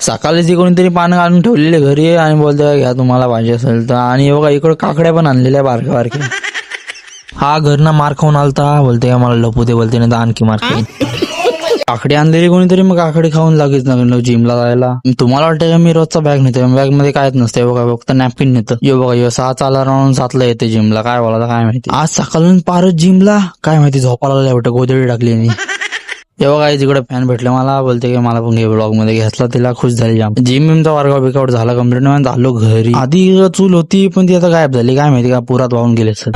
सकाळी ती कोणीतरी पानं आणून ठेवलेले घरी आणि बोलते घ्या तुम्हाला पाहिजे असेल तर. आणि बघा इकडे काकड्या पण आणलेल्या बारक्या बारक्या. हा घरना मार खाऊन आलता, बोलते मला लपू दे, बोलते नाही तर आणखी मार खाईन. काकडी आणलेली कोणीतरी, मग काकडी खाऊन लागेच ना जिमला जायला. तुम्हाला वाटतं का मी रोजचा बॅग नेतो, बॅग मध्ये कायच नसते बघा, फक्त नॅपकिन नेतं. यो बघा यो 6 राऊंड 7ला येते जिमला. काय बोलायला काय माहिती, आज सकाळून पारच जिमला काय माहिती झोपायला लागल्या वाटतं, गोदडी टाकली नाही. तेव्हा काय तिकडे फॅन भेटले मला, बोलते की मला पण घे ब्लॉग मध्ये. घेतला, तिला खुश झाली जाम. जिमचा वर्कआउट बिकआउट झाला कंप्लीट, झालो घरी. आधी चूल होती पण ती आता गायब झाली, काय माहिती का पुरात वाहून गेले सर.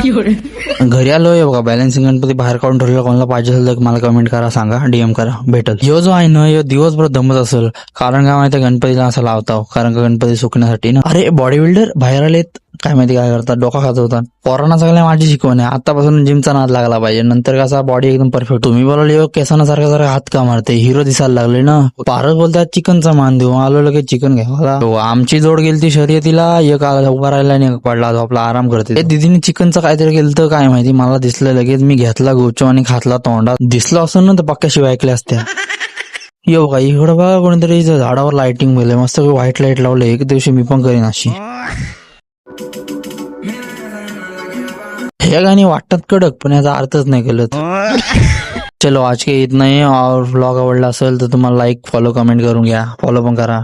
घरी आलोय बघा, बॅलन्सिंग गणपती बाहेर काढून ठेवलेला. कोणाला पाहिजे असेल तर मला कमेंट करा, सांगा, डीएम करा, भेटल. ह्यो जो आहे ना, ह्यो दिवसभर दमत असेल. कारण काय माहिती गणपतीला असं लावता, कारण का गणपती सुकण्यासाठी ना. अरे बॉडी बिल्डर बाहेर आलेत, काय माहिती काय करतात, डोका खात होता. पोरांना सगळ्या माझी शिकवण आहे, आतापासून जिमचा नाद लागला पाहिजे, नंतर कसा बॉडी एकदम परफेक्ट. तुम्ही बोलाल केसाना सारखा सारखा हात का मारते, हिरो दिसायला लागले ना. पारच बोलतात चिकनचा मान देऊ, आलो लगेच चिकन घ्यावा. आमची जोड गेली ती शर्यतीला, एक उभा राहिला आणि पडला, आपला आराम करते. दिदीने चिकनचं काहीतरी केलं तर काय माहिती, मला दिसलं लगेच. मी घेतला गोचो आणि खातला तोंडात. दिसलं असं ना तर पक्का शिवाय ऐकल्या असत्या. यो बघा इकडं बघा, कोणीतरी झाडावर लाइटिंग केलंय मस्त, व्हाईट लाईट लावलं. एक दिवशी मी पण करीन अशी. हे गाणी वाटतात कडक, पण याचा अर्थच नाही केलं. चलो आज के इतना ही. और व्लॉग आवडला असेल तर तुम्हाला लाईक फॉलो कमेंट करून घ्या, फॉलो पण करा.